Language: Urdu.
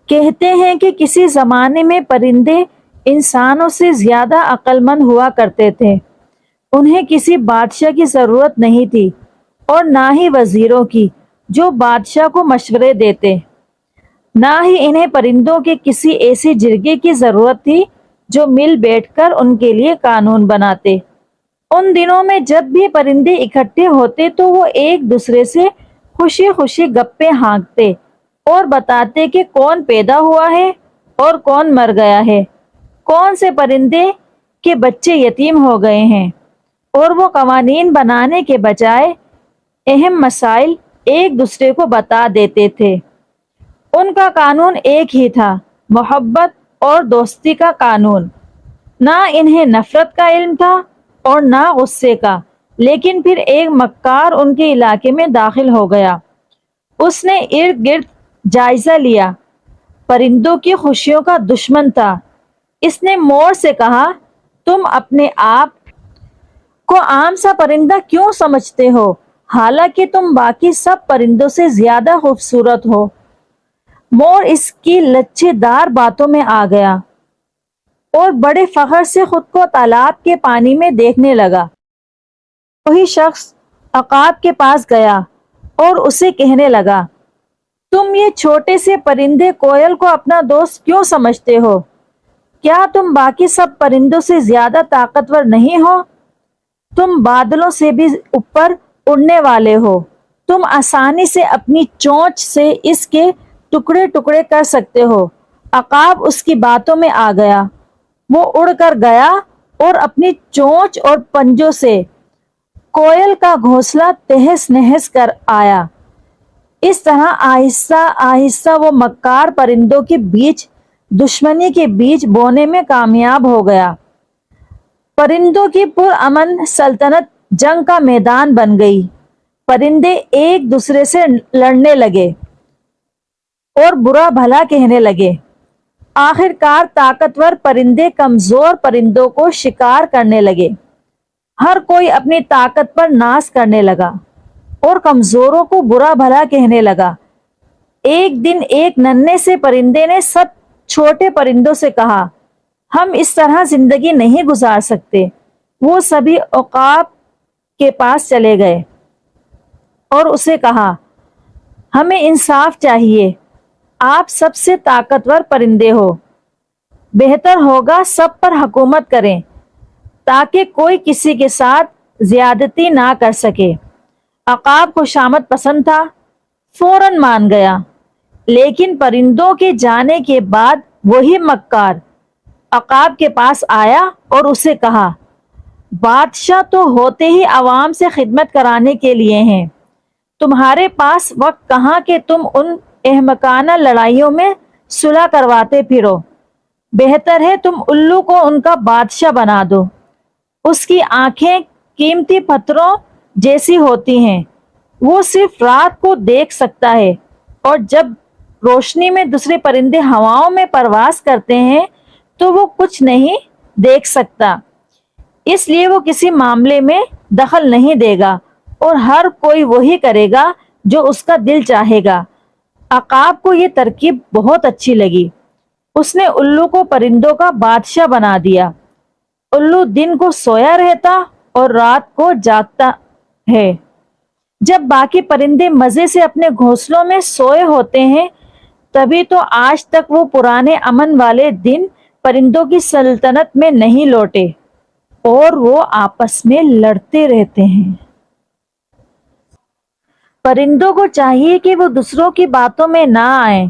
کہتے ہیں کہ کسی زمانے میں پرندے انسانوں سے زیادہ عقل مند ہوا کرتے تھے۔ انہیں کسی بادشاہ کی ضرورت نہیں تھی اور نہ ہی وزیروں کی جو بادشاہ کو مشورے دیتے، نہ ہی انہیں پرندوں کے کسی ایسے جرگے کی ضرورت تھی جو مل بیٹھ کر ان کے لیے قانون بناتے۔ ان دنوں میں جب بھی پرندے اکٹھے ہوتے تو وہ ایک دوسرے سے خوشی خوشی گپیں ہانکتے اور بتاتے کہ کون پیدا ہوا ہے اور کون مر گیا ہے، کون سے پرندے کے بچے یتیم ہو گئے ہیں، اور وہ قوانین بنانے کے بجائے اہم مسائل ایک دوسرے کو بتا دیتے تھے۔ ان کا قانون ایک ہی تھا، محبت اور دوستی کا قانون۔ نہ انہیں نفرت کا علم تھا اور نہ غصے کا۔ لیکن پھر ایک مکار ان کے علاقے میں داخل ہو گیا۔ اس نے ارد گرد جائزہ لیا، پرندوں کی خوشیوں کا دشمن تھا۔ اس نے مور سے کہا، تم اپنے آپ کو عام سا پرندہ کیوں سمجھتے ہو، حالانکہ تم باقی سب پرندوں سے زیادہ خوبصورت ہو؟ مور اس کی لچے دار باتوں میں آ گیا اور بڑے فخر سے خود کو تالاب کے پانی میں دیکھنے لگا۔ وہی شخص عقاب کے پاس گیا اور اسے کہنے لگا، تم یہ چھوٹے سے پرندے کوئل کو اپنا دوست کیوں سمجھتے ہو؟ کیا تم باقی سب پرندوں سے زیادہ طاقتور نہیں ہو؟ تم بادلوں سے بھی اوپر اڑنے والے ہو۔ تم آسانی سے اپنی چونچ سے اس کے ٹکڑے ٹکڑے کر سکتے ہو۔ عقاب اس کی باتوں میں آ گیا۔ وہ اڑ کر گیا اور اپنی چونچ اور پنجوں سے کوئل کا گھونسلہ تہس نہس کر آیا۔ اس طرح آہستہ آہستہ وہ مکار پرندوں کے بیچ دشمنی کے بیج بونے میں کامیاب ہو گیا۔ پرندوں کی پرامن سلطنت جنگ کا میدان بن گئی۔ پرندے ایک دوسرے سے لڑنے لگے اور برا بھلا کہنے لگے۔ آخر کار طاقتور پرندے کمزور پرندوں کو شکار کرنے لگے۔ ہر کوئی اپنی طاقت پر ناز کرنے لگا اور کمزوروں کو برا بھلا کہنے لگا۔ ایک دن ایک ننھے سے پرندے نے سب چھوٹے پرندوں سے کہا، ہم اس طرح زندگی نہیں گزار سکتے۔ وہ سبھی عقاب کے پاس چلے گئے اور اسے کہا، ہمیں انصاف چاہیے، آپ سب سے طاقتور پرندے ہو، بہتر ہوگا سب پر حکومت کریں تاکہ کوئی کسی کے ساتھ زیادتی نہ کر سکے۔ عقاب خوشامد پسند تھا، فوراً مان گیا۔ لیکن پرندوں کے جانے کے بعد وہی مکار عقاب کے پاس آیا اور اسے کہا، بادشاہ تو ہوتے ہی عوام سے خدمت کرانے کے لیے ہیں، تمہارے پاس وقت کہاں کہ تم ان احمقانہ لڑائیوں میں صلح کرواتے پھرو؟ بہتر ہے تم الو کو ان کا بادشاہ بنا دو۔ اس کی آنکھیں قیمتی پتھروں جیسی ہوتی ہیں، وہ صرف رات کو دیکھ سکتا ہے، اور جب روشنی میں دوسرے پرندے ہواؤں میں پرواز کرتے ہیں تو وہ کچھ نہیں دیکھ سکتا، اس لیے وہ کسی معاملے میں دخل نہیں دے گا اور ہر کوئی وہی کرے گا جو اس کا دل چاہے گا۔ عقاب کو یہ ترکیب بہت اچھی لگی۔ اس نے الو کو پرندوں کا بادشاہ بنا دیا۔ الو دن کو سویا رہتا اور رات کو جاگتا ہے۔ جب باقی پرندے مزے سے اپنے گھونسلوں میں سوئے ہوتے ہیں، تبھی تو آج تک وہ پرانے امن والے دن پرندوں کی سلطنت میں نہیں لوٹے اور وہ آپس میں لڑتے رہتے ہیں۔ پرندوں کو چاہیے کہ وہ دوسروں کی باتوں میں نہ آئیں